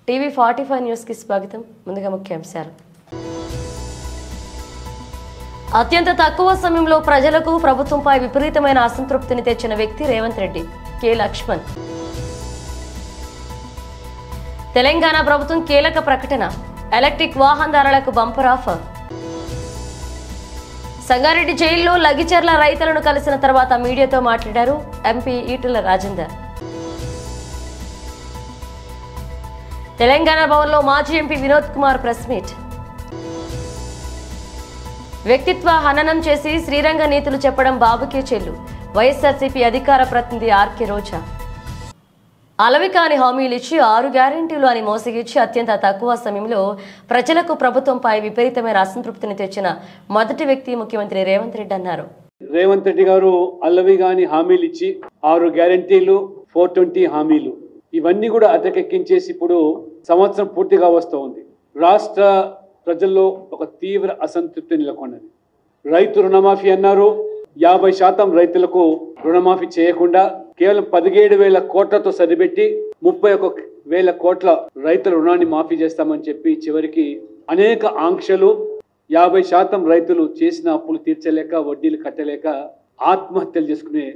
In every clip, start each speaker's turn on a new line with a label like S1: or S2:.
S1: TV 45 news కి స్వాగతం. ముందుగా ముఖ్యాంశాలు. అత్యంత తక్కువ సమయంలో ప్రజలకు ప్రభుత్వంపై విపరీతమైన అసంతృప్తిని తెచ్చిన వ్యక్తి రేవంత్ రెడ్డి. కె లక్ష్మణ్. తెలంగాణ ప్రభుత్వం కీలక ప్రకటన, ఎలక్ట్రిక్ వాహనదారులకు బంపర్ ఆఫర్. సంగారెడ్డి జైల్లో లగిచర్ల రైతులను కలిసిన తర్వాత మీడియాతో మాట్లాడారు ఎంపీ ఈటెల రాజేందర్. తెలంగాణ భవన్లో మాజీ MP Vinod Kumar press meet. వ్యక్తిత్వ హననం చేసి శ్రీరంగ నీతులు చెప్పడం బాబుకే చెల్లు, వైఎస్ఆర్సీపీ అధికార ప్రతినిధి ఆర్కే రోజా. అలవికాని హామీలు ఇచ్చి 6 గ్యారెంటీలు అని మోసగిచ్చి అత్యంత తక్కువ సమయంలో ప్రజలకు ప్రభుత్వంపై విపరీతమైన అసంతృప్తిని తెచ్చిన మొదటి వ్యక్తి ముఖ్యమంత్రి రేవంత్ రెడ్డి అన్నారు.
S2: రేవంత్ రెడ్డి గారు అలవిగాని హామీలు ఇచ్చి 6 గ్యారెంటీలు, 420 హామీలు ఇవన్నీ కూడా అటకెక్కించేసి ఇప్పుడు సంవత్సరం పూర్తిగా వస్తూ ఉంది. రాష్ట్ర ప్రజల్లో ఒక తీవ్ర అసంతృప్తి నెలకొన్నది. రైతు రుణమాఫీ అన్నారు, 50% రైతులకు రుణమాఫీ చేయకుండా కేవలం 17,000 కోట్లతో సరిపెట్టి 31,000 కోట్ల రైతుల రుణాన్ని మాఫీ చేస్తామని చెప్పి చివరికి అనేక ఆంక్షలు, 50% రైతులు చేసిన అప్పులు తీర్చలేక వడ్డీలు కట్టలేక ఆత్మహత్యలు చేసుకునే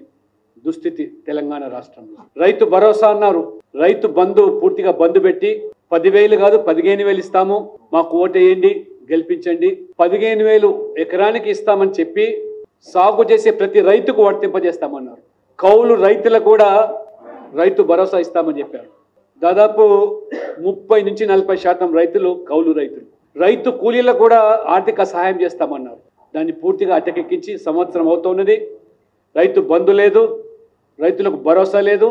S2: దుస్థితి తెలంగాణ రాష్ట్రంలో. రైతు భరోసా అన్నారు, రైతు బంధు పూర్తిగా బంధు పెట్టి 10,000 కాదు 15,000 ఇస్తాము, మాకు ఓటేయండి గెలిపించండి, 15,000 ఎకరానికి ఇస్తామని చెప్పి సాగు చేసే ప్రతి రైతుకు వర్తింపజేస్తామన్నారు. కౌలు రైతులకు కూడా రైతు భరోసా ఇస్తామని చెప్పారు. దాదాపు 30 నుంచి 40% రైతులు కౌలు రైతులు. రైతు కూలీలకు కూడా ఆర్థిక సహాయం చేస్తామన్నారు. దాన్ని పూర్తిగా అటకెక్కించి సంవత్సరం అవుతున్నది. రైతు బంధు లేదు, రైతులకు భరోసా లేదు.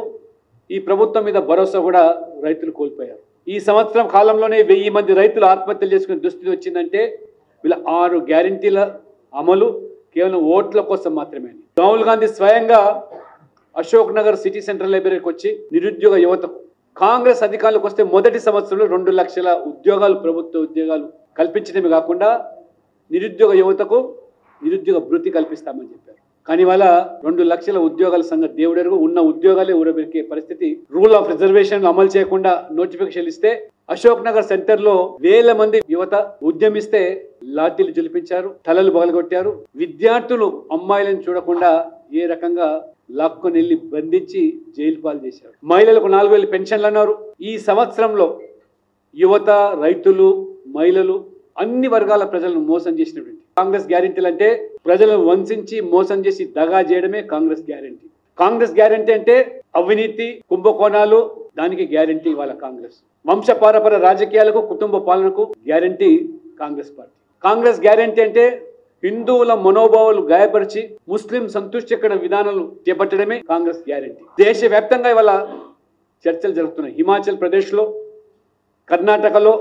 S2: ఈ ప్రభుత్వం మీద భరోసా కూడా రైతులు కోల్పోయారు. ఈ సంవత్సరం కాలంలోనే 1000 మంది రైతులు ఆత్మహత్యలు చేసుకునే దుస్థితి వచ్చిందంటే వీళ్ళ 6 గ్యారెంటీల అమలు కేవలం ఓట్ల కోసం మాత్రమే. రాహుల్ గాంధీ స్వయంగా అశోక్ నగర్ సిటీ సెంట్రల్ లైబ్రరీకి వచ్చి నిరుద్యోగ యువతకు కాంగ్రెస్ అధికారులకు వస్తే మొదటి సంవత్సరంలో 2 లక్షల ఉద్యోగాలు, ప్రభుత్వ ఉద్యోగాలు కల్పించడమే కాకుండా నిరుద్యోగ యువతకు నిరుద్యోగ భృతి కల్పిస్తామని చెప్పారు. కానీ వాళ్ళ 2 లక్షల ఉద్యోగాల సంగతి దేవుడెరుగు. ఉన్న ఉద్యోగాలే ఊరబెరికే పరిస్థితి. రూల్ ఆఫ్ రిజర్వేషన్ అమలు చేయకుండా నోటిఫికేషన్ ఇస్తే అశోక్ నగర్ సెంటర్ లో 1000 మంది యువత ఉద్యమిస్తే లాఠీలు జులిపించారు, తలలు పగలగొట్టారు. విద్యార్థులు అమ్మాయిలను చూడకుండా ఏ రకంగా లాక్కొని వెళ్ళి బంధించి జైలు పాలు చేశారు. మహిళలకు 4,000 పెన్షన్లు అన్నారు. ఈ సంవత్సరంలో యువత, రైతులు, మహిళలు అన్ని వర్గాల ప్రజలను మోసం చేసినటువంటి కాంగ్రెస్ గ్యారెంటీలు అంటే ప్రజలను వంచించి మోసం చేసి దగా చేయడమే కాంగ్రెస్ గ్యారెంటీ. కాంగ్రెస్ గ్యారెంటీ అంటే అవినీతి, కుంభకోణాలు, దానికి గ్యారెంటీ వాళ్ళ కాంగ్రెస్. వంశపారపర రాజకీయాలకు, కుటుంబ పాలనకు guarantee Congress party. Congress guarantee అంటే హిందువుల మనోభావాలు గాయపరిచి ముస్లిం సంతుష్టికరణ విధానాలు చేపట్టడమే కాంగ్రెస్ గ్యారెంటీ. దేశవ్యాప్తంగా ఇవాళ చర్చలు జరుగుతున్నాయి. హిమాచల్ ప్రదేశ్లో, కర్ణాటకలో,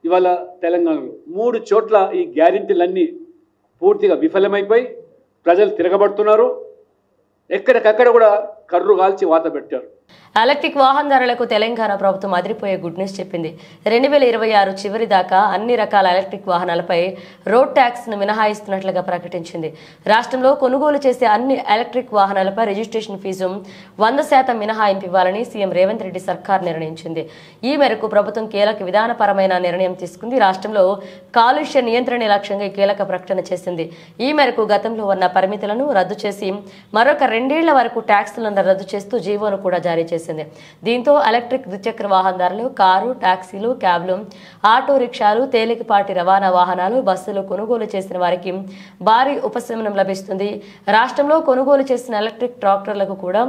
S2: ఇవాళ తెలంగాణలో 3 చోట్ల ఈ గ్యారెంటీలన్నీ పూర్తిగా విఫలమైపోయి ప్రజలు తిరగబడుతున్నారు. ఎక్కడికక్కడ కూడా కర్రు కాల్చి వాత పెట్టారు.
S1: ఎలక్ట్రిక్ వాహనదారులకు తెలంగాణ ప్రభుత్వం అదిరిపోయే గుడ్ న్యూస్ చెప్పింది. 2026 చివరి దాకా అన్ని రకాల ఎలక్ట్రిక్ వాహనాలపై రోడ్ ట్యాక్స్ ను మినహాయిస్తున్నట్లుగా ప్రకటించింది. రాష్ట్రంలో కొనుగోలు చేసే అన్ని ఎలక్ట్రిక్ వాహనాలపై రిజిస్ట్రేషన్ ఫీజు 100% మినహాయింపు ఇవ్వాలని సీఎం రేవంత్ రెడ్డి సర్కార్ నిర్ణయించింది. ఈ మేరకు ప్రభుత్వం కీలక విధానపరమైన నిర్ణయం తీసుకుంది. రాష్ట్రంలో కాలుష్య నియంత్రణ లక్ష్యంగా కీలక ప్రకటన చేసింది. ఈ మేరకు గతంలో ఉన్న పరిమితులను రద్దు చేసి మరొక 2 ఏళ్ల వరకు ట్యాక్సులను రద్దు చేస్తూ జీవోను కూడా జారీ చేసింది. దీంతో ఎలక్ట్రిక్ ద్విచక్ర వాహనదారులు, కారు, టాక్సీలు, క్యాబ్లు, ఆటో రిక్షాలు, తేలికపాటి రవాణా వాహనాలు, బస్సులు కొనుగోలు చేసిన వారికి భారీ ఉపశమనం లభిస్తుంది. రాష్ట్రంలో కొనుగోలు చేసిన ఎలక్ట్రిక్ ట్రాక్టర్లకు కూడా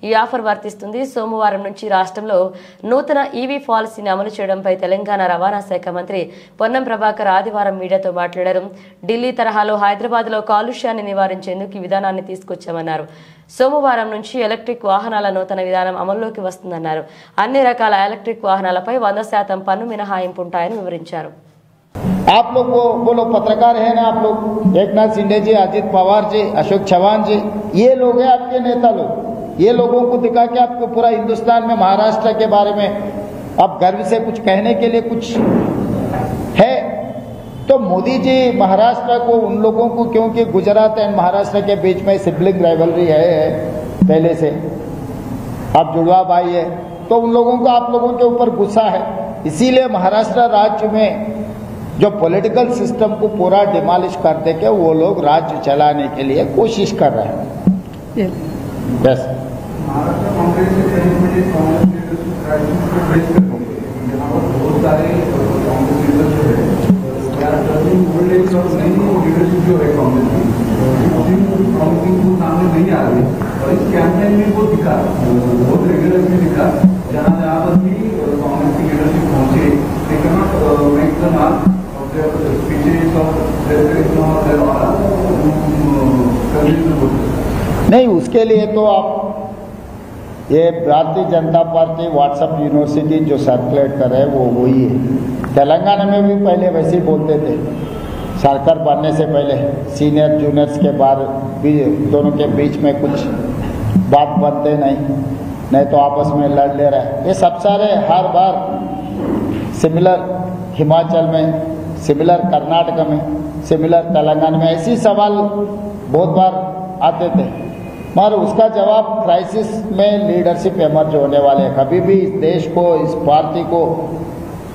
S1: ఈ ఆఫర్ వర్తిస్తుంది. సోమవారం నుంచి రాష్ట్రంలో నూతన ఈవీ పాలసీని అమలు చేయడంపై తెలంగాణ రవాణా శాఖ మంత్రి పొన్నం ప్రభాకర్ ఆదివారం మీడియాతో మాట్లాడారు. ఢిల్లీ తరహాలో హైదరాబాద్లో కాలుష్యాన్ని నివారించేందుకు ఈ విధానాన్ని తీసుకొచ్చామన్నారు. సోమవారం నుంచి ఎలక్ట్రిక్ వాహనాల నూతన విధానం అమల్లోకి వస్తుందన్నారు. అన్ని రకాల ఎలక్ట్రిక్ వాహనాలపై 100% పన్ను మినహాయింపు ఉంటాయని వివరించారు.
S3: आप लोग वो लोग पत्रकार हैं ना, आप लोग एकनाथ शिंदे जी, अजित पवार जी, अशोक चौहान जी, ये लोग हैं आपके नेता लोग। ये लोगों को दिखा के आपको पूरा हिंदुस्तान में महाराष्ट्र के बारे में अब गर्व से कुछ कहने के लिए कुछ है तो मोदी जी महाराष्ट्र को, उन लोगों को, क्योंकि गुजरात एंड महाराष्ट्र के बीच में सिबलिंग राइवलरी है पहले से, आप जुड़वा भाई है, तो उन लोगों को आप लोगों के ऊपर गुस्सा है। इसीलिए महाराष्ट्र राज्य में जो पॉलिटिकल सिस्टम को पूरा डिमोलिश कर दे के वो लोग राज्य चलाने के लिए कोशिश कर रहे हैं। यस
S4: महाराष्ट्र कांग्रेस के बहुत सारे कांग्रेस लीडर्स जो है लीडरशिप जो है कांग्रेस की को सामने नहीं आ रही और इस कैंपेन में वो दिखा बहुत रेगुलरली दिखा जहाँ जहाँ पर भी कांग्रेस की लीडरशिप पहुंचे they cannot make the mark of their speeches or their aura
S3: नहीं, उसके लिए तो आप ये Bharatiya Janata party WhatsApp university जो सर्कुलेट कर रहे हैं वो वही है। तेलंगाना में भी पहले वैसे ही बोलते थे, सरकार बनने से पहले सीनियर जूनियर्स के बाद दोनों के बीच में कुछ बात बनते नहीं तो आपस में लड़ ले रहे हैं। ये सब सारे हर बार सिमिलर हिमाचल में, सिमिलर कर्नाटक में, सिमिलर तेलंगाना में ऐसी सवाल बहुत बार आते थे, मगर उसका जवाब क्राइसिस में लीडरशिप एमर्ज होने वाले हैं। कभी भी इस देश को, इस पार्टी को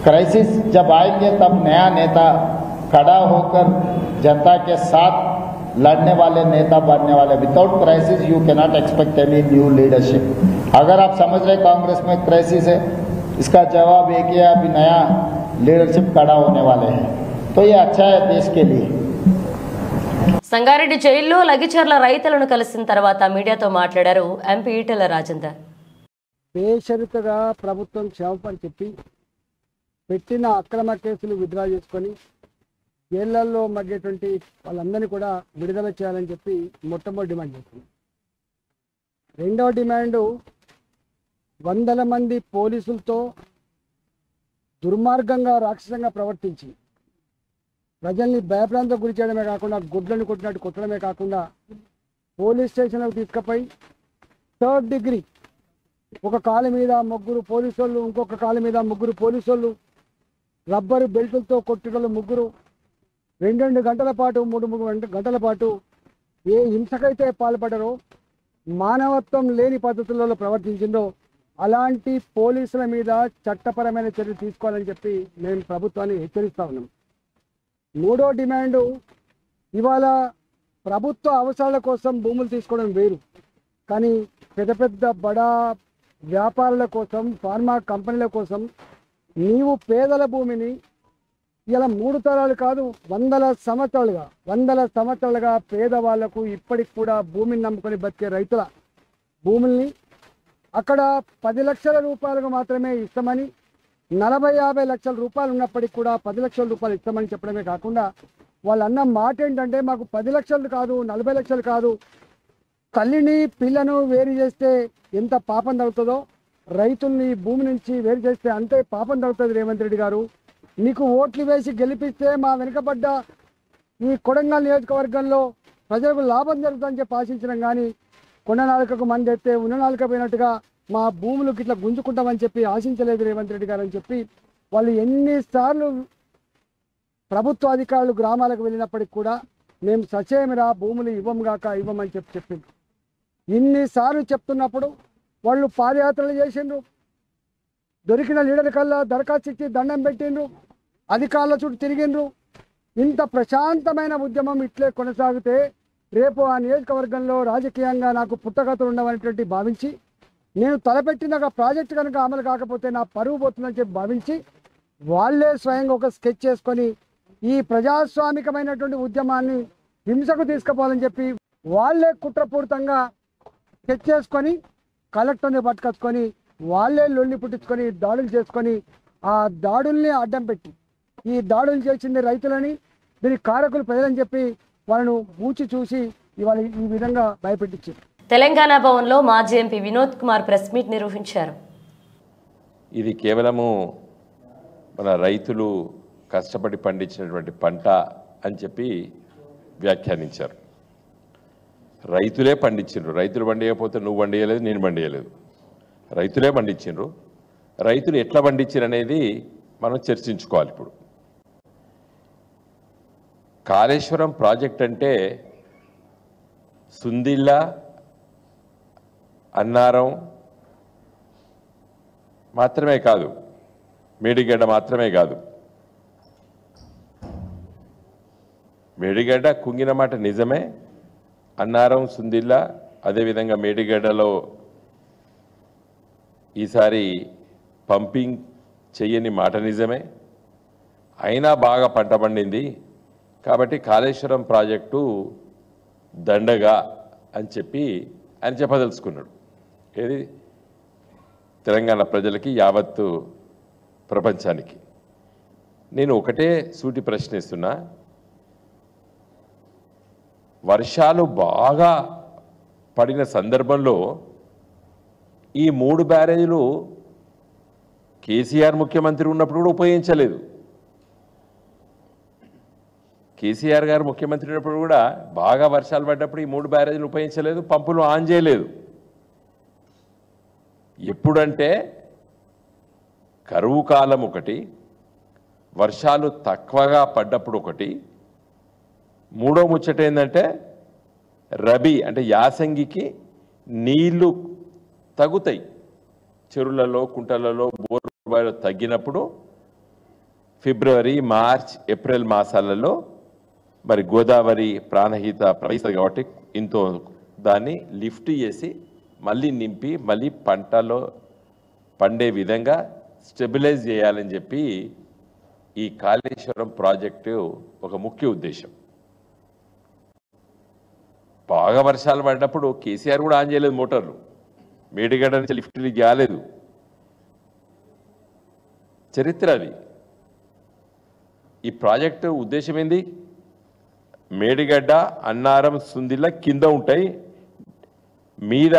S3: क्राइसिस जब आएंगे तब नया नेता खड़ा होकर जनता के साथ लड़ने वाले नेता बनने वाले। Without crisis you can not expect any new leadership. अगर आप समझ रहे कांग्रेस में क्राइसिस है, इसका जवाब एक ही है, अभी नया लीडरशिप खड़ा होने वाले हैं, तो ये अच्छा है देश के लिए।
S1: సంగారెడ్డి జైల్లో లగిచర్ల రైతులను కలిసిన తర్వాత మీడియాతో మాట్లాడారు ఎంపీ ఈటెల రాజేందర్.
S5: బేషరతుగా ప్రభుత్వం క్షమాపణ చెప్పి పెట్టిన అక్రమ కేసులు విత్డ్రా చేసుకొని జైళ్లలో మగ్గేటువంటి వాళ్ళందరినీ కూడా విడుదల చేయాలని చెప్పి మొట్టమొదటి డిమాండ్ చేస్తుంది. రెండవ డిమాండు వందల మంది పోలీసులతో దుర్మార్గంగా రాక్షసంగా ప్రవర్తించి ప్రజల్ని భయభ్రాంతకు గురి చేయడమే కాకుండా గుడ్లను కొట్టినట్టు కొట్టడమే కాకుండా పోలీస్ స్టేషన్లకు తీసుకుపోయి థర్డ్ డిగ్రీ ఒక కాలు మీద ముగ్గురు పోలీసు వాళ్ళు, ఇంకొక కాలు మీద ముగ్గురు పోలీసు వాళ్ళు, రబ్బరు బెల్టులతో కొట్టడం ముగ్గురు, 2 గంటల పాటు 3 గంటల పాటు ఏ హింసకైతే పాల్పడరో, మానవత్వం లేని పద్ధతులలో ప్రవర్తించిందో అలాంటి పోలీసుల మీద చట్టపరమైన చర్యలు తీసుకోవాలని చెప్పి మేము ప్రభుత్వాన్ని హెచ్చరిస్తా ఉన్నాం. మూడో డిమాండు, ఇవాళ ప్రభుత్వ అవసరాల కోసం భూములు తీసుకోవడం వేరు, కానీ పెద్ద పెద్ద బడా వ్యాపారుల కోసం, ఫార్మా కంపెనీల కోసం నీవు పేదల భూమిని ఇలా 3 తరాలు కాదు 100 సంవత్సరాలుగా పేదవాళ్లకు ఇప్పటికి కూడా భూమిని నమ్ముకొని బతికే రైతుల భూముల్ని అక్కడ 10 లక్షల రూపాయలకు మాత్రమే ఇస్తామని, 40-50 లక్షల రూపాయలు ఉన్నప్పటికీ కూడా 10 లక్షల రూపాయలు ఇస్తామని చెప్పడమే కాకుండా వాళ్ళు అన్న మాట ఏంటంటే మాకు 10 లక్షలు కాదు 40 లక్షలు కాదు, తల్లిని పిల్లను వేరు చేస్తే ఎంత పాపం తగ్గుతుందో రైతుల్ని భూమి నుంచి వేరు చేస్తే అంతే పాపం తగ్గుతుంది. రేవంత్ రెడ్డి గారు, నీకు ఓట్లు వేసి గెలిపిస్తే మా వెనుకబడ్డ ఈ కొడంగల్ నియోజకవర్గంలో ప్రజలకు లాభం జరుగుతుందని చెప్పి ఆశించడం, కానీ కొండ నాలుకకు మంది ఎత్తే ఉన్న నాలుక పోయినట్టుగా మా భూములకు ఇట్లా గుంజుకుంటామని చెప్పి ఆశించలేదు రేవంత్ రెడ్డి గారు అని చెప్పి వాళ్ళు ఎన్నిసార్లు ప్రభుత్వ అధికారులు గ్రామాలకు వెళ్ళినప్పటికి కూడా మేము సచేమిరా భూములు ఇవ్వమని చెప్పింది. ఇన్నిసార్లు చెప్తున్నప్పుడు వాళ్ళు పాదయాత్రలు చేసిండ్రు, దొరికిన లీడర్ కల్లా దరఖాస్తు ఇచ్చి దండం పెట్టిండ్రు, అధికారుల చుట్టూ తిరిగిండ్రు. ఇంత ప్రశాంతమైన ఉద్యమం ఇట్లే కొనసాగితే రేపు ఆ నియోజకవర్గంలో రాజకీయంగా నాకు పుట్టగతులు ఉండవనేటువంటి భావించి, నేను తలపెట్టిన ప్రాజెక్టు కనుక అమలు కాకపోతే నా పరువు పోతుందని చెప్పి భావించి వాళ్ళే స్వయంగా ఒక స్కెచ్ చేసుకొని ఈ ప్రజాస్వామికమైనటువంటి ఉద్యమాన్ని హింసకు తీసుకుపోవాలని చెప్పి వాళ్ళే కుట్రపూరితంగా స్కెచ్ చేసుకొని కలెక్టర్ని పట్టుకొచ్చుకొని వాళ్ళే లొల్లి పుట్టించుకొని దాడులు చేసుకొని ఆ దాడుల్ని అడ్డం పెట్టి ఈ దాడులు చేసింది రైతులని, దీనికి కారకులు ప్రజలని చెప్పి వాళ్ళను పూచి చూసి ఇవాళ ఈ విధంగా భయపెట్టించారు.
S1: తెలంగాణ భవన్లో మాజీ MP Vinod Kumar press meet నిర్వహించారు.
S6: ఇది కేవలము మన రైతులు కష్టపడి పండించినటువంటి పంట అని చెప్పి వ్యాఖ్యానించారు. రైతులే పండించిండ్రు, రైతులు పండియకపోతే నువ్వు పండియలేదు, నేను పండియలేదు, రైతులే పండించిండ్రు. రైతులు ఎట్లా పండించారు అనేది మనం చర్చించుకోవాలి. ఇప్పుడు కాళేశ్వరం ప్రాజెక్ట్ అంటే సుందిళ్ళ, అన్నారం మాత్రమే కాదు, మేడిగడ్డ మాత్రమే కాదు, మేడిగడ్డ కుంగిన మాట నిజమే, అన్నారం సుందిల్లా అదేవిధంగా మేడిగడ్డలో ఈసారి పంపింగ్ చెయ్యని మాట నిజమే, అయినా బాగా పంట పండింది కాబట్టి కాళేశ్వరం ప్రాజెక్టు దండగా అని చెప్పి ఆయన చెప్పదలుచుకున్నాడు. ఏది తెలంగాణ ప్రజలకి, యావత్తు ప్రపంచానికి. నేను ఒకటే సూటి ప్రశ్నిస్తున్నా, వర్షాలు బాగా పడిన సందర్భంలో ఈ 3 బ్యారేజీలు కేసీఆర్ ముఖ్యమంత్రి ఉన్నప్పుడు కూడా ఉపయోగించలేదు. కేసీఆర్ గారు ముఖ్యమంత్రి ఉన్నప్పుడు కూడా బాగా వర్షాలు పడ్డప్పుడు ఈ 3 బ్యారేజీలు ఉపయోగించలేదు, పంపులు ఆన్ చేయలేదు. ఎప్పుడంటే కరువు కాలం ఒకటి, వర్షాలు తక్కువగా పడ్డప్పుడు ఒకటి, మూడో ముచ్చట ఏంటంటే రబీ అంటే యాసంగికి నీళ్లు తగ్గుతాయి, చెరువులలో కుంటలలో బోర్లు తగ్గినప్పుడు ఫిబ్రవరి, మార్చ్, ఏప్రిల్ మాసాలలో మరి గోదావరి ప్రాణహిత ప్రవహిస్తుంది కాబట్టి ఇంతో దాన్ని లిఫ్ట్ చేసి మళ్ళీ నింపి మళ్ళీ పంటలో పండే విధంగా స్టెబిలైజ్ చేయాలని చెప్పి ఈ కాళేశ్వరం ప్రాజెక్టు ఒక ముఖ్య ఉద్దేశం. బాగా వర్షాలు పడినప్పుడు కేసీఆర్ కూడా ఆన్ చేయలేదు మోటార్లు, మేడిగడ్డ నుంచి లిఫ్ట్లు కాలేదు, చరిత్ర అది. ఈ ప్రాజెక్టు ఉద్దేశం ఏంది? మేడిగడ్డ, అన్నారం, సుందిల్ల కింద ఉంటాయి, మీద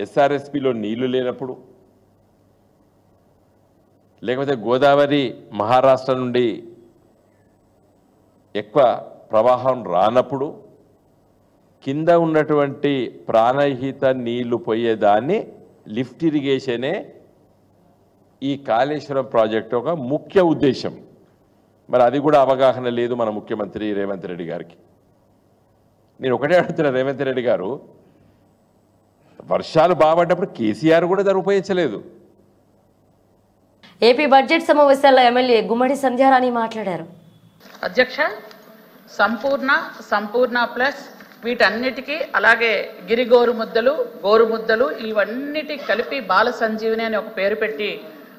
S6: ఎస్ఆర్ఎస్పిలో నీళ్లు లేనప్పుడు, లేకపోతే గోదావరి మహారాష్ట్ర నుండి ఎక్కువ ప్రవాహం రానప్పుడు కింద ఉన్నటువంటి ప్రాణహిత నీళ్లు పోయేదాన్ని లిఫ్ట్ ఇరిగేషనే ఈ కాళేశ్వరం ప్రాజెక్టు ఒక ముఖ్య ఉద్దేశం. మరి అది కూడా అవగాహన లేదు మన ముఖ్యమంత్రి రేవంత్ రెడ్డి గారికి. నేను ఒకటే అడుగుతున్నా, రేవంత్ రెడ్డి గారు వర్షాలు బాగుపడ్డప్పుడు కేసీఆర్ కూడా దాన్ని ఉపయోగించలేదు.
S1: ఏపీ బడ్జెట్ సమావేశాల్లో ఎమ్మెల్యే గుమ్మడి సంధ్యారాణి మాట్లాడారు.
S7: అధ్యక్ష, సంపూర్ణ ప్లస్ వీటన్నిటికీ, అలాగే గిరి గోరుముద్దలు ఇవన్నిటి కలిపి బాల సంజీవిని అని ఒక పేరు పెట్టి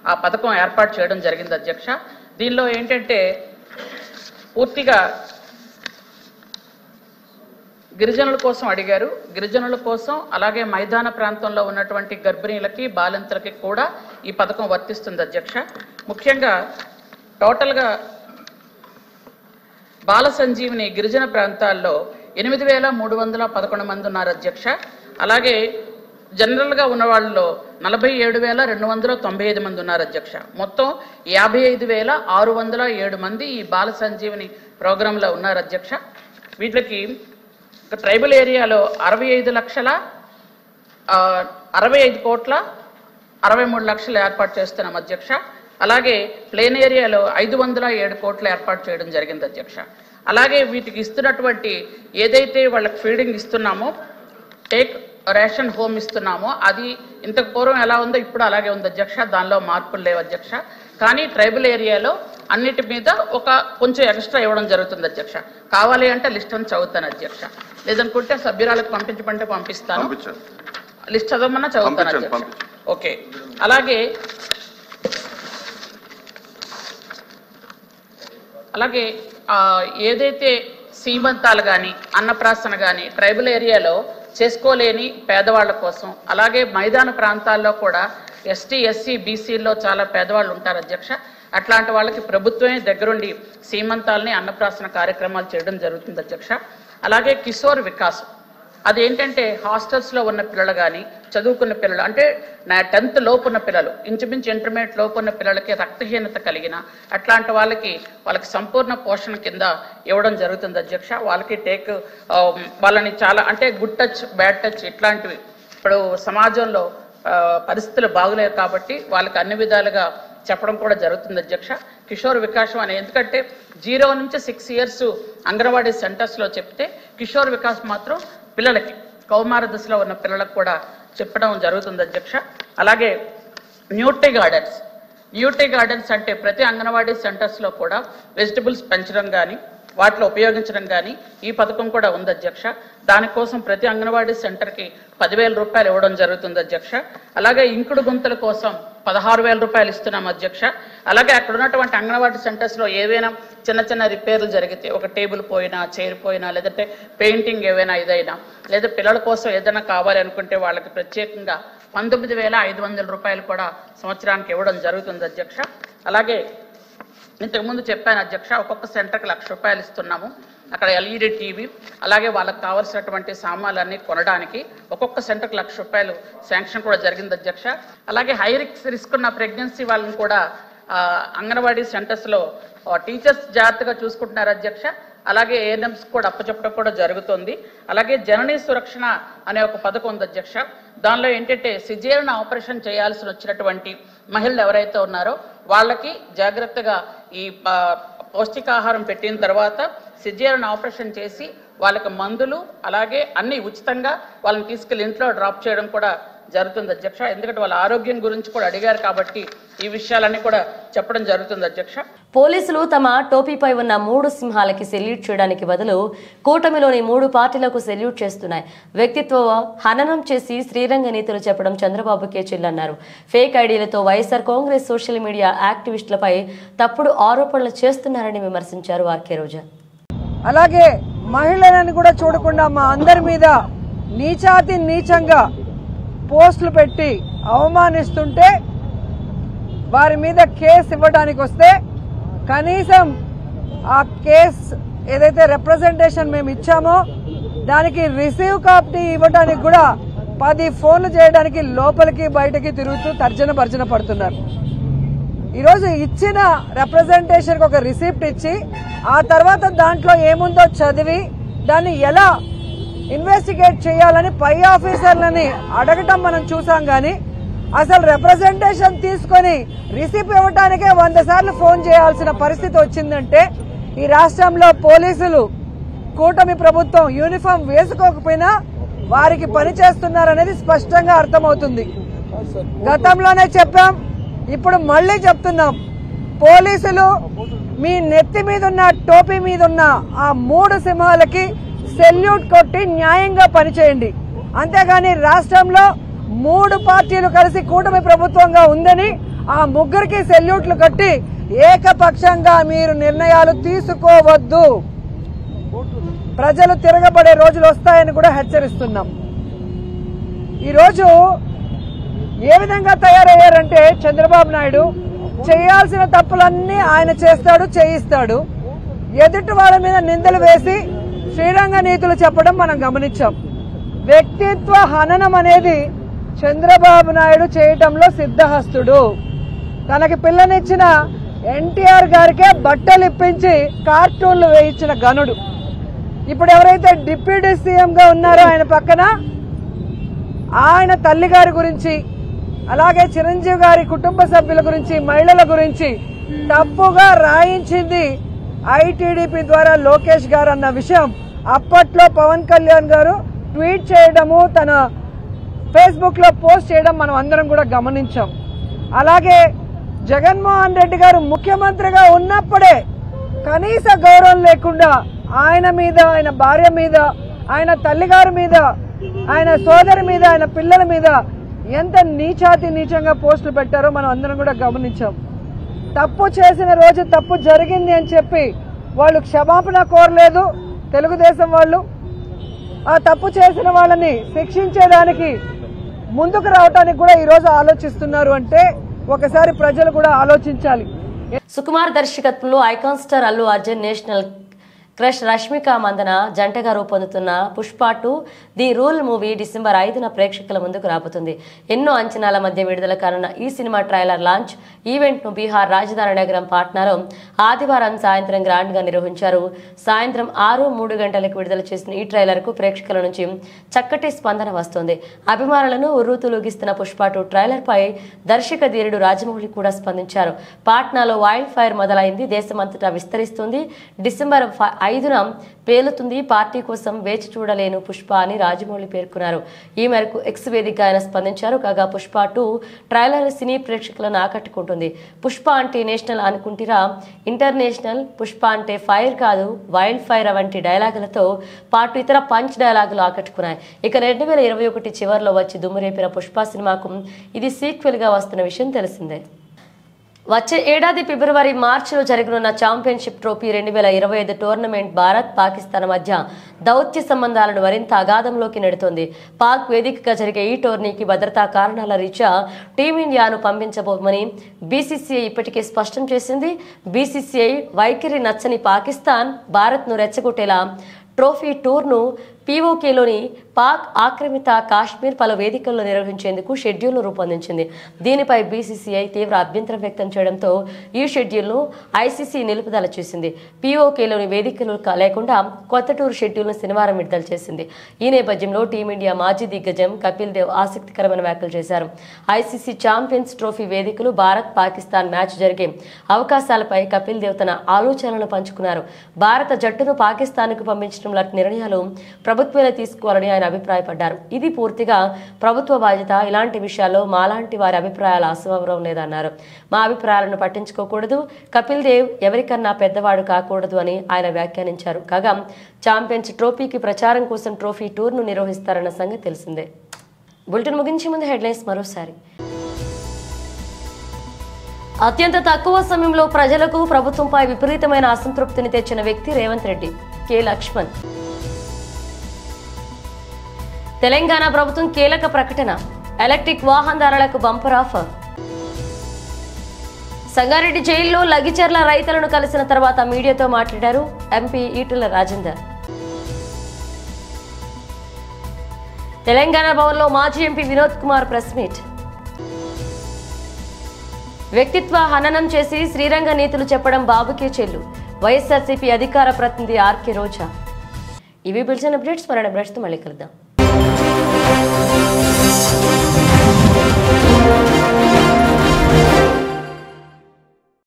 S7: ఆ పథకం ఏర్పాటు చేయడం జరిగింది అధ్యక్ష. దీనిలో ఏంటంటే పూర్తిగా గిరిజనుల కోసం అడిగారు. గిరిజనుల కోసం, అలాగే మైదాన ప్రాంతంలో ఉన్నటువంటి గర్భిణీలకి, బాలింతలకి కూడా ఈ పథకం వర్తిస్తుంది అధ్యక్ష. ముఖ్యంగా టోటల్గా బాల సంజీవిని గిరిజన ప్రాంతాల్లో 8,311 మంది ఉన్నారు అధ్యక్ష. అలాగే జనరల్గా ఉన్న వాళ్ళలో 47,295 మంది ఉన్నారు అధ్యక్ష. మొత్తం 55,607 మంది ఈ బాల సంజీవిని ప్రోగ్రాంలో ఉన్నారు అధ్యక్ష. వీటికి ట్రైబల్ ఏరియాలో 65,65,63,00,000 ఏర్పాటు చేస్తున్నాం అధ్యక్ష. అలాగే ప్లేన్ ఏరియాలో 507 కోట్లు ఏర్పాటు చేయడం జరిగింది అధ్యక్ష. అలాగే వీటికి ఇస్తున్నటువంటి ఏదైతే వాళ్ళకి ఫీడింగ్ ఇస్తున్నామో, టేక్ రేషన్ హోమ్ ఇస్తున్నామో, అది ఇంతకు పూర్వం ఎలా ఉందో ఇప్పుడు అలాగే ఉంది అధ్యక్ష, దానిలో మార్పులు లేవు అధ్యక్ష. కానీ ట్రైబల్ ఏరియాలో అన్నిటి మీద కొంచెం ఎక్స్ట్రా ఇవ్వడం జరుగుతుంది అధ్యక్ష. కావాలి అంటే లిస్ట్ అని చదువుతాను అధ్యక్ష, లేదనుకుంటే సభ్యురాలకు పంపించమంటే పంపిస్తాను. లిస్ట్ చదవమన్నా చదువుతాను అధ్యక్ష. ఓకే. అలాగే ఏదైతే సీమంతాలు కానీ, అన్నప్రాసన కానీ ట్రైబల్ ఏరియాలో చేసుకోలేని పేదవాళ్ళ కోసం, అలాగే మైదాన ప్రాంతాల్లో కూడా ఎస్టీ, ఎస్సీ, బీసీల్లో చాలా పేదవాళ్ళు ఉంటారు అధ్యక్ష. అట్లాంటి వాళ్ళకి ప్రభుత్వమే దగ్గరుండి సీమంతాలని, అన్నప్రాసన కార్యక్రమాలు చేయడం జరుగుతుంది అధ్యక్ష. అలాగే కిషోర్ వికాసం, అదేంటంటే హాస్టల్స్లో ఉన్న పిల్లలు కానీ, చదువుకున్న పిల్లలు అంటే 10th లోపు ఉన్న పిల్లలు, ఇంచుమించు ఇంటర్మీడియట్ లోపు ఉన్న పిల్లలకి రక్తహీనత కలిగిన అట్లాంటి వాళ్ళకి సంపూర్ణ పోషణ కింద ఇవ్వడం జరుగుతుంది అధ్యక్ష. వాళ్ళకి వాళ్ళని చాలా అంటే గుడ్ టచ్, బ్యాడ్ టచ్ ఇట్లాంటివి ఇప్పుడు సమాజంలో పరిస్థితులు బాగులేవు కాబట్టి వాళ్ళకి అన్ని విధాలుగా చెప్పడం కూడా జరుగుతుంది అధ్యక్ష. కిషోర్ వికాసం అని, ఎందుకంటే 0 నుంచి 6 years అంగన్వాడీ సెంటర్స్లో చెప్తే, కిషోర్ వికాస్ మాత్రం పిల్లలకి, కౌమార దశలో ఉన్న పిల్లలకు కూడా చెప్పడం జరుగుతుంది అధ్యక్ష. అలాగే న్యూట్రీ గార్డెన్స్, న్యూట్రీ గార్డెన్స్ అంటే ప్రతి అంగన్వాడీ సెంటర్స్లో కూడా వెజిటబుల్స్ పెంచడం కానీ వాటిలో ఉపయోగించడం కానీ ఈ పథకం కూడా ఉంది అధ్యక్ష. దానికోసం ప్రతి అంగన్వాడీ సెంటర్కి 10,000 రూపాయలు ఇవ్వడం జరుగుతుంది అధ్యక్ష. అలాగే ఇంకుడు గుంతల కోసం 16,000 రూపాయలు ఇస్తున్నాం అధ్యక్ష. అలాగే అక్కడ ఉన్నటువంటి అంగన్వాడీ సెంటర్స్లో ఏవైనా చిన్న చిన్న రిపేర్లు జరిగితే, ఒక టేబుల్ పోయినా, చైర్ పోయినా, లేదంటే పెయింటింగ్ ఏవైనా ఇదైనా, లేదా పిల్లల కోసం ఏదైనా కావాలి అనుకుంటే వాళ్ళకి ప్రత్యేకంగా 19,500 రూపాయలు కూడా సంవత్సరానికి ఇవ్వడం జరుగుతుంది అధ్యక్ష. అలాగే ఇంతకుముందు చెప్పాను అధ్యక్ష, ఒక్కొక్క సెంటర్కి 1,00,000 రూపాయలు ఇస్తున్నాము. అక్కడ ఎల్ఈడి టీవీ, అలాగే వాళ్ళకి కావాల్సినటువంటి సామాన్లన్నీ కొనడానికి ఒక్కొక్క సెంటర్కి 1,00,000 రూపాయలు శాంక్షన్ కూడా జరిగింది అధ్యక్ష. అలాగే హై రిస్క్ ఉన్న ప్రెగ్నెన్సీ వాళ్ళని కూడా అంగన్వాడీ సెంటర్స్లో టీచర్స్ జాగ్రత్తగా చూసుకుంటున్నారు అధ్యక్ష. అలాగే ఏఎన్ఎంస్ కూడా అప్పచెప్పడం కూడా జరుగుతుంది. అలాగే జననీ సురక్షణ అనే ఒక పథకం ఉంది అధ్యక్ష. దానిలో ఏంటంటే సిజేరియన్ ఆపరేషన్ చేయాల్సి వచ్చినటువంటి మహిళలు ఎవరైతే ఉన్నారో వాళ్ళకి జాగ్రత్తగా ఈ పౌష్టికాహారం పెట్టిన తర్వాత సిజేరియన్ ఆపరేషన్ చేసి వాళ్ళకి మందులు అలాగే అన్ని ఉచితంగా వాళ్ళని తీసుకెళ్లి ఇంట్లో డ్రాప్ చేయడం కూడా జరుగుతుంది అధ్యక్ష. ఎందుకంటే వాళ్ళ ఆరోగ్యం గురించి కూడా అడిగారు కాబట్టి ఈ విషయాలన్నీ కూడా చెప్పడం జరుగుతుంది అధ్యక్ష.
S1: పోలీసులు తమ టోపీపై ఉన్న 3 సింహాలకి సెల్యూట్ చేయడానికి బదులు కూటమిలోని 3 పార్టీలకు సెల్యూట్ చేస్తున్నాయి. వ్యక్తిత్వ హననం చేసి శ్రీరంగ నీతులు చెప్పడం చంద్రబాబుకే చిల్లన్నారు. ఫేక్ ఐడీలతో వైఎస్ఆర్ కాంగ్రెస్ సోషల్ మీడియా యాక్టివిస్టులపై తప్పుడు ఆరోపణలు చేస్తున్నారని విమర్శించారు ఆర్కే రోజా.
S8: అలాగే మహిళలను కూడా చూడకుండా మా అందరి మీద నీచాతి నీచంగా పోస్టులు పెట్టి అవమానిస్తుంటే వారి మీద కేసు ఇవ్వడానికి వస్తే కనీసం ఆ కేసు ఏదైతే రిప్రజెంటేషన్ మేము ఇచ్చామో దానికి రిసీవ్ కాపీ ఇవ్వడానికి కూడా 10 ఫోన్లు చేయడానికి లోపలికి బయటకి తిరుగుతూ తర్జన భర్జన పడుతున్నారు. ఈరోజు ఇచ్చిన రిప్రజెంటేషన్కి ఒక రిసిప్ట్ ఇచ్చి ఆ తర్వాత దాంట్లో ఏముందో చదివి దాన్ని ఎలా ఇన్వెస్టిగేట్ చేయాలని పై ఆఫీసర్లని అడగటం మనం చూసాం. కానీ అసలు రిప్రజెంటేషన్ తీసుకొని రిసిప్ట్ ఇవ్వడానికే 100 సార్లు ఫోన్ చేయాల్సిన పరిస్థితి వచ్చిందంటే ఈ రాష్ట్రంలో పోలీసులు కూటమి ప్రభుత్వం యూనిఫామ్ వేసుకోకపోయినా వారికి పని చేస్తున్నారనేది స్పష్టంగా అర్థమవుతుంది. గతంలోనే చెప్పాం, ఇప్పుడు మళ్లీ చెప్తున్నాం, పోలీసులు మీ నెత్తి మీదున్న టోపీ మీదున్న ఆ 3 సింహాలకి సెల్యూట్ కొట్టి న్యాయంగా పనిచేయండి. అంతేగాని రాష్ట్రంలో 3 పార్టీలు కలిసి కూటమి ప్రభుత్వంగా ఉందని ఆ 3కి సెల్యూట్లు కట్టి ఏకపక్షంగా మీరు నిర్ణయాలు తీసుకోవద్దు. ప్రజలు తిరగబడే రోజులు వస్తాయని కూడా హెచ్చరిస్తున్నాం. ఈరోజు ఏ విధంగా తయారయ్యారంటే చంద్రబాబు నాయుడు చేయాల్సిన తప్పులన్నీ ఆయన చేస్తాడు, చేయిస్తాడు. ఎదుటి వాళ్ళ మీద నిందలు వేసి శ్రీరంగ నీతులు చెప్పడం మనం గమనించాం. వ్యక్తిత్వ హననం అనేది చంద్రబాబు నాయుడు చేయటంలో సిద్ధహస్తుడు. తనకి పిల్లనిచ్చిన ఎన్టీఆర్ గారికే బట్టలు ఇప్పించి కార్టూన్లు వేయించిన గనుడు. ఇప్పుడు ఎవరైతే డిప్యూటీ సీఎంగా ఉన్నారో ఆయన పక్కన ఆయన తల్లి గారి గురించి, అలాగే చిరంజీవి గారి కుటుంబ సభ్యుల గురించి, మహిళల గురించి తప్పుగా రాయించింది ఐటీడీపీ ద్వారా లోకేష్ గారు అన్న విషయం అప్పట్లో పవన్ కళ్యాణ్ గారు ట్వీట్ చేయడము, తన ఫేస్బుక్ లో పోస్ట్ చేయడం మనం అందరం కూడా గమనించాం. అలాగే జగన్మోహన్ రెడ్డి గారు ముఖ్యమంత్రిగా ఉన్నప్పుడే కనీస గౌరవం లేకుండా ఆయన మీద, ఆయన భార్య మీద, ఆయన తల్లిగారి మీద, ఆయన సోదరి మీద, ఆయన పిల్లల మీద ఎంత నీచాతి నీచంగా పోస్టులు పెట్టారో మనం అందరం కూడా గమనించాం. తప్పు చేసిన రోజు తప్పు జరిగింది అని చెప్పి వాళ్ళు క్షమాపణ కోరలేదు తెలుగుదేశం వాళ్ళు. ఆ తప్పు చేసిన వాళ్ళని శిక్షించేదానికి ముందుకు రావడానికి కూడా ఈరోజు ఆలోచిస్తున్నారు అంటే ఒకసారి ప్రజలు కూడా ఆలోచించాలి.
S1: సుకుమార్ దర్శకత్వంలో icon star Allu Arjun national crush Rashmika Mandanna జంటగా రూపొందుతున్న Pushpa 2 the rule movie December 5న ప్రేక్షకుల ముందుకు రాబోతుంది. ఎన్నో అంచనాల మధ్య విడుదల కానున్న ఈ సినిమా ట్రైలర్ లాంచ్ ఈవెంట్ ను బీహార్ రాజధాని నగరం పాట్నాలో ఆదివారం సాయంత్రం గ్రాండ్ గా నిర్వహించారు. సాయంత్రం 6:03 గంటలకు విడుదల చేసిన ఈ ట్రైలర్ కు ప్రేక్షకుల నుంచి చక్కటి స్పందన వస్తోంది. అభిమానులను ఉర్రూతలూగిస్తున్న పుష్ప 2 ట్రైలర్ పై దర్శక ధీరుడు రాజమౌళి కూడా స్పందించారు. పాట్నాలో వైల్డ్ ఫైర్ మొదలైంది, దేశమంతటా విస్తరిస్తుంది. డిసెంబర్ 5న పేలుతుంది, పార్టీ కోసం వేచి చూడలేను పుష్ప అని రాజమౌళి పేర్కొన్నారు. ఈ మేరకు ఎక్స్ వేదిక ఆయన స్పందించారు. కాగా పుష్ప 2 ట్రైలర్ సినీ ప్రేక్షకులను ఆకట్టుకుంటుంది. పుష్ప అంటే నేషనల్ అనుకుంటారా, ఇంటర్నేషనల్. పుష్ప అంటే ఫైర్ కాదు వైల్డ్ ఫైర్ వంటి డైలాగులతో పాటు ఇతర పంచ్ డైలాగులు ఆకట్టుకున్నాయి. ఇక 2021 చివరిలో వచ్చి దుమ్మురేపిన పుష్ప సినిమాకు ఇది సీక్వెల్ గా వస్తున్న విషయం తెలిసిందే. వచ్చే ఏడాది ఫిబ్రవరి మార్చిలో జరగనున్న championship trophy 2025 tournament Bharat Pakistan మధ్య దౌత్య సంబంధాలను మరింత అగాధంలోకి నెడుతోంది. పాక్ వేదికగా జరిగే ఈ టోర్నీకి భద్రతా కారణాల రీత్యా టీమిండియాను పంపించబోమని బీసీసీఐ ఇప్పటికే స్పష్టం చేసింది. బీసీసీఐ వైఖరి నచ్చని పాకిస్తాన్ భారత్ను రెచ్చగొట్టేలా ట్రోఫీ టూర్ను పీఓకేలోని పాక్ ఆక్రమిత కాశ్మీర్ పలు వేదికల్లో నిర్వహించేందుకు షెడ్యూల్ను రూపొందించింది. దీనిపై బీసీసీఐ తీవ్ర అభ్యంతరం వ్యక్తం చేయడంతో ఈ షెడ్యూల్ను ఐసీసీ నిలుపుదల చేసింది. పీఓకేలోని వేదికలు లేకుండా కొత్త టూర్ షెడ్యూల్ను శనివారం విడుదల చేసింది. ఈ నేపథ్యంలో టీమిండియా మాజీ దిగ్గజం కపిల్ దేవ్ ఆసక్తికరమైన వ్యాఖ్యలు చేశారు. ఐసీసీ ఛాంపియన్స్ ట్రోఫీ వేదికలు భారత్ పాకిస్తాన్ మ్యాచ్ జరిగే అవకాశాలపై కపిల్ దేవ్ తన ఆలోచనలను పంచుకున్నారు. భారత జట్టును పాకిస్తాన్కు పంపించడం లాంటి నిర్ణయాలు ప్రభుత్వాలే తీసుకోవాలని ఆయన అభిప్రాయపడ్డారు. ఇది పూర్తిగా ప్రభుత్వ బాధ్యత. ఇలాంటి విషయాల్లో మాలాంటి వారి అభిప్రాయాలు అసమవరం లేదన్నారు. మా అభిప్రాయాలను పట్టించుకోకూడదు. కపిల్ దేవ్ ఎవరికన్నా పెద్దవాడు కాకూడదు అని ఆయన వ్యాఖ్యానించారు. కాగా ఛాంపియన్స్ ట్రోఫీకి ప్రచారం కోసం ట్రోఫీ టూర్ను నిర్వహిస్తారన్న సంగతి తెలిసిందే. బులెటిన్ ముగించే ముందు హెడ్లైన్స్ మరోసారి. అత్యంత తక్కువ సమయంలో ప్రజలకు ప్రభుత్వంపై విపరీతమైన అసంతృప్తిని తెచ్చిన వ్యక్తి రేవంత్ రెడ్డి. కె లక్ష్మణ్. తెలంగాణ ప్రభుత్వం కీలక ప్రకటన, ఎలక్ట్రిక్ వాహనదారులకు బంపర్ ఆఫర్. సంగారెడ్డి జైల్లో లగిచర్ల రైతులను కలిసిన తర్వాత మీడియాతో మాట్లాడారు ఎంపీ ఈటెల రాజేందర్. తెలంగాణ భవన్లో మాజీ MP Vinod Kumar press meet. వ్యక్తిత్వ హననం చేసి శ్రీరంగ నీతులు చెప్పడం బాబుకే చెల్లు, వైఎస్ఆర్సీపీ అధికార ప్రతినిధి ఆర్కే రోజా. ఇవి బిల్సిన అప్డేట్స్. మరణ బ్రష్తో మళ్ళీ కలుద్దాం.